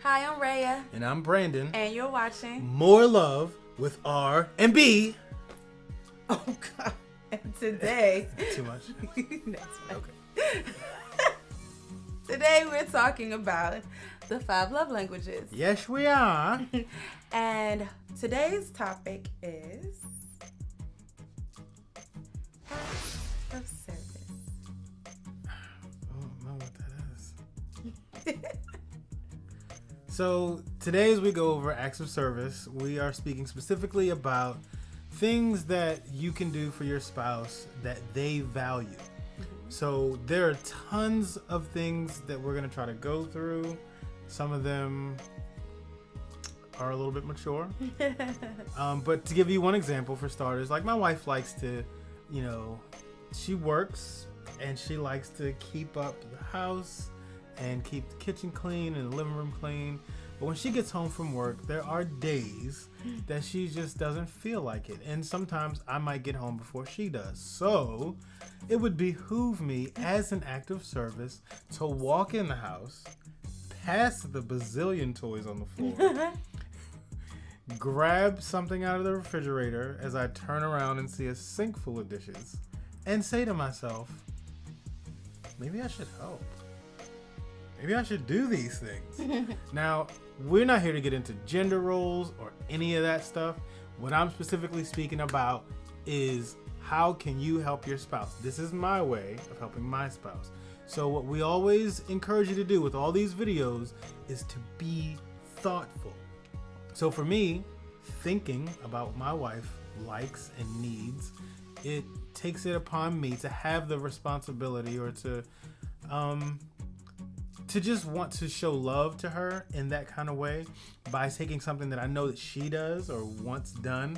Hi, I'm Raya. And I'm Brandon. And you're watching More Love with R and B. Oh, God. And today... Too much? That's fine. Okay. Today we're talking about the 5 love languages. Yes, we are. And today's topic is... acts of service. I don't know what that is. So today as we go over acts of service, we are speaking specifically about things that you can do for your spouse that they value. So there are tons of things that we're going to try to go through. Some of them are a little bit mature. But to give you one example for starters, like my wife likes to, she works and she likes to keep up the house and keep the kitchen clean and the living room clean. But when she gets home from work, there are days that she just doesn't feel like it. And sometimes I might get home before she does. So it would behoove me as an act of service to walk in the house, past the bazillion toys on the floor, grab something out of the refrigerator as I turn around and see a sink full of dishes, and say to myself, maybe I should help. Maybe I should do these things. Now, we're not here to get into gender roles or any of that stuff. What I'm specifically speaking about is how can you help your spouse? This is my way of helping my spouse. So what we always encourage you to do with all these videos is to be thoughtful. So for me, thinking about what my wife likes and needs, it takes it upon me to have the responsibility or to just want to show love to her in that kind of way by taking something that I know that she does or wants done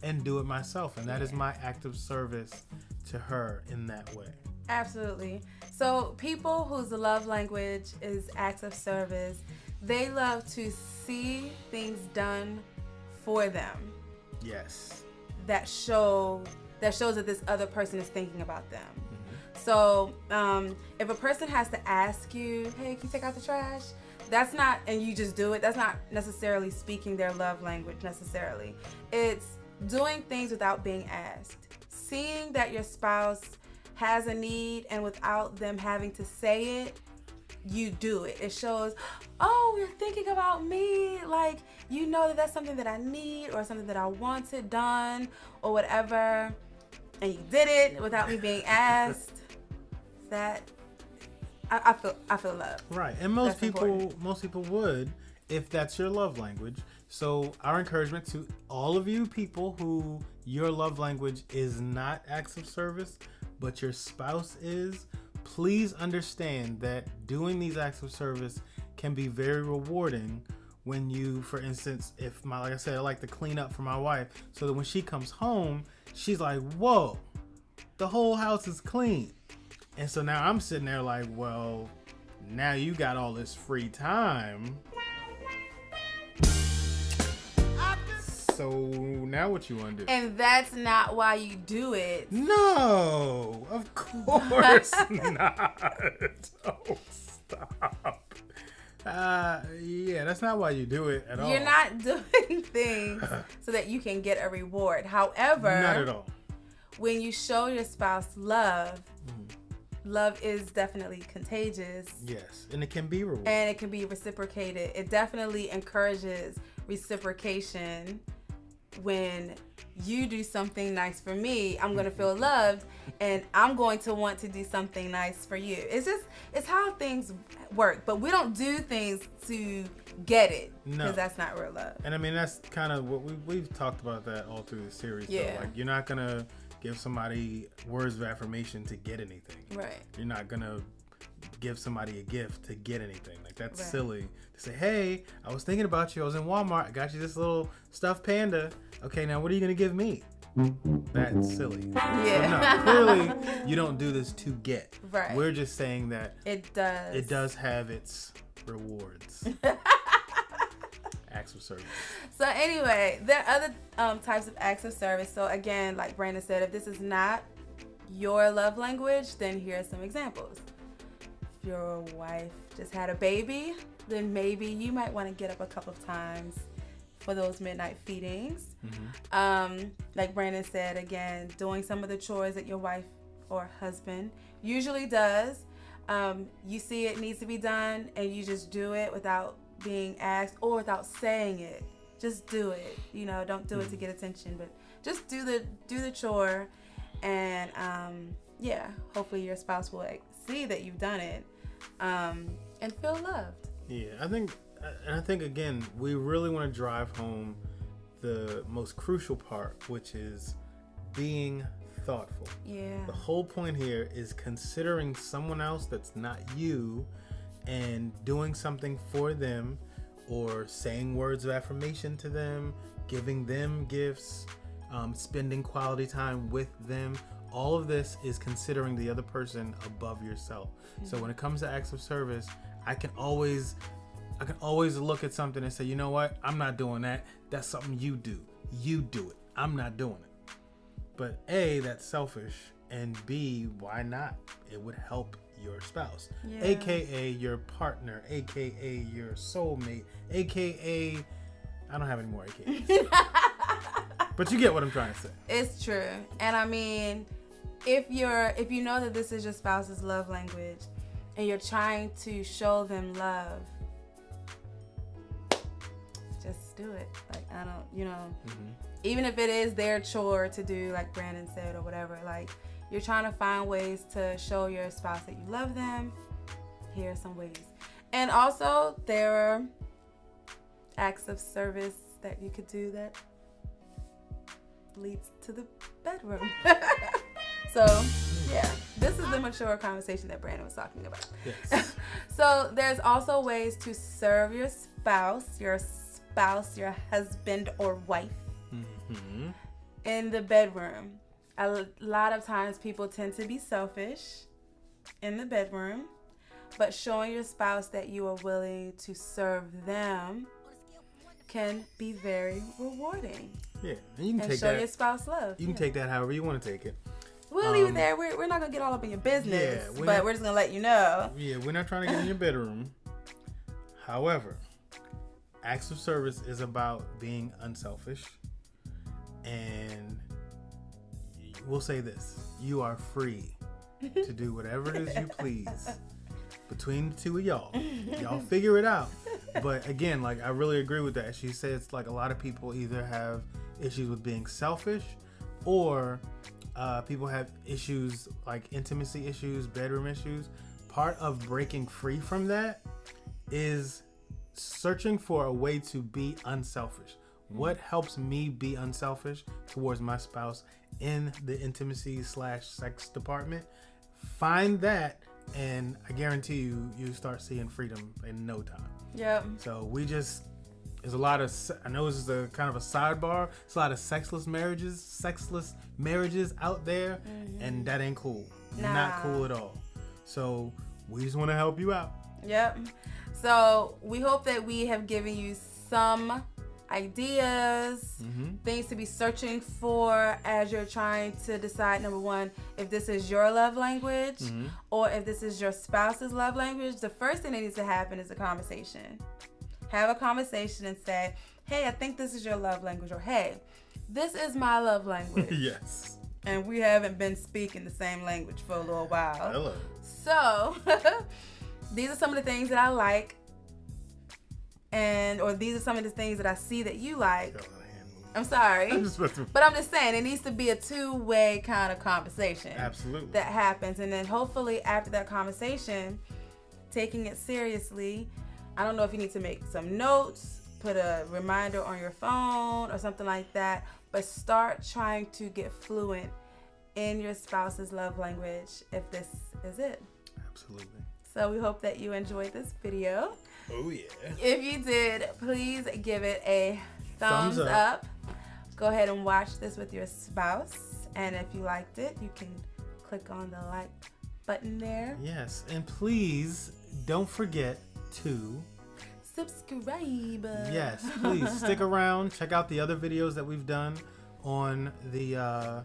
and do it myself. And that is my act of service to her in that way. Absolutely. So people whose love language is acts of service, they love to see things done for them. Yes. That shows that this other person is thinking about them. So if a person has to ask you, hey, can you take out the trash? That's not, and you just do it, that's not necessarily speaking their love language necessarily. It's doing things without being asked. Seeing that your spouse has a need and without them having to say it, you do it. It shows, oh, you're thinking about me. Like, you know that that's something that I need or something that I wanted done or whatever. And you did it without me being asked. That I feel love. Right. And most people would if that's your love language. So our encouragement to all of you people who your love language is not acts of service, but your spouse is, please understand that doing these acts of service can be very rewarding when you, for instance, like I said, I like to clean up for my wife so that when she comes home, she's like, whoa, the whole house is clean. And so now I'm sitting there like, well, now you got all this free time. So now what you want to do? And that's not why you do it. No, of course not. Oh, stop. Yeah, that's not why you do it at all. You're not doing things so that you can get a reward. However, not at all. When you show your spouse love, love is definitely contagious. Yes, and it can be rewarded. And it can be reciprocated. It definitely encourages reciprocation. When you do something nice for me, I'm going to feel loved and I'm going to want to do something nice for you. It's how things work. But we don't do things to get it because that's not real love. And I mean, that's kind of what we've talked about that all through the series. Yeah. Though. Like, you're not going to give somebody words of affirmation to get anything. Right. You're not going to give somebody a gift to get anything. Like, that's silly to say, hey, I was thinking about you. I was in Walmart. I got you this little stuffed panda. Okay, now what are you going to give me? That's silly. Yeah. But no, clearly you don't do this to get. Right. We're just saying that it does. It does have its rewards. Acts of service. So anyway, there are other types of acts of service. So again, like Brandon said, if this is not your love language, then here are some examples. your wife just had a baby, then maybe you might want to get up a couple of times for those midnight feedings. Like Brandon said, again, doing some of the chores that your wife or husband usually does. You see it needs to be done and you just do it without being asked or without saying it. Just do it. You know, don't do it to get attention, but just do the chore, and hopefully your spouse will see that you've done it and feel loved. Yeah, I think again, we really want to drive home the most crucial part, which is being thoughtful. Yeah. The whole point here is considering someone else that's not you and doing something for them, or saying words of affirmation to them, giving them gifts, spending quality time with them. All of this is considering the other person above yourself. So when it comes to acts of service, I can always look at something and say, you know what? I'm not doing that. That's something you do. You do it. I'm not doing it. But A, that's selfish. And B, why not? It would help your spouse. Yeah. AKA your partner. AKA your soulmate. AKA, I don't have any more AKAs. But you get what I'm trying to say. It's true. And I mean, if you know that this is your spouse's love language and you're trying to show them love, just do it. Like, I don't, even if it is their chore to do, like Brandon said, or whatever, like, you're trying to find ways to show your spouse that you love them. Here are some ways. And also, there are acts of service that you could do that leads to the bedroom. So, yeah, this is the mature conversation that Brandon was talking about. Yes. So, there's also ways to serve your spouse, your husband or wife in the bedroom. A lot of times people tend to be selfish in the bedroom, but showing your spouse that you are willing to serve them can be very rewarding. Yeah, and you can take show that, your spouse love. You can take that however you want to take it. We'll leave it there. We're not going to get all up in your business, but we're just going to let you know. Yeah, we're not trying to get in your bedroom. However, acts of service is about being unselfish, and we'll say this: you are free to do whatever it is you please between the two of y'all. Y'all figure it out. But again, like, I really agree with that. She says, like, a lot of people either have issues with being selfish, or people have issues like intimacy issues, bedroom issues. Part of breaking free from that is searching for a way to be unselfish. What helps me be unselfish towards my spouse in the intimacy / sex department? Find that, and I guarantee you start seeing freedom in no time. Yep. So there's a lot of, I know this is a kind of a sidebar, it's a lot of sexless marriages out there, and that ain't cool. Nah. Not cool at all. So we just want to help you out. Yep. So we hope that we have given you some ideas, things to be searching for as you're trying to decide, number one, if this is your love language or if this is your spouse's love language. The first thing that needs to happen is a conversation. Have a conversation and say, hey, I think this is your love language, or hey, this is my love language. Yes. And we haven't been speaking the same language for a little while. Hello. So these are some of the things that I like, or these are some of the things that I see that you like. I'm sorry. But I'm just saying, it needs to be a two-way kind of conversation. Absolutely. That happens. And then hopefully after that conversation, taking it seriously, I don't know if you need to make some notes, put a reminder on your phone or something like that, but start trying to get fluent in your spouse's love language if this is it. Absolutely. So we hope that you enjoyed this video. Oh yeah. If you did, please give it a thumbs up. Go ahead and watch this with your spouse. And if you liked it, you can click on the like button there. Yes. And please don't forget to subscribe. Yes, please stick around. Check out the other videos that we've done on the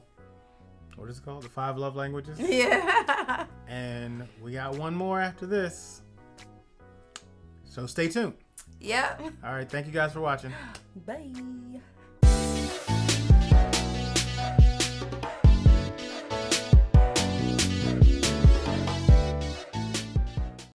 what is it called? The 5 love languages. Yeah. And we got one more after this. So stay tuned. Yep. All right. Thank you guys for watching. Bye.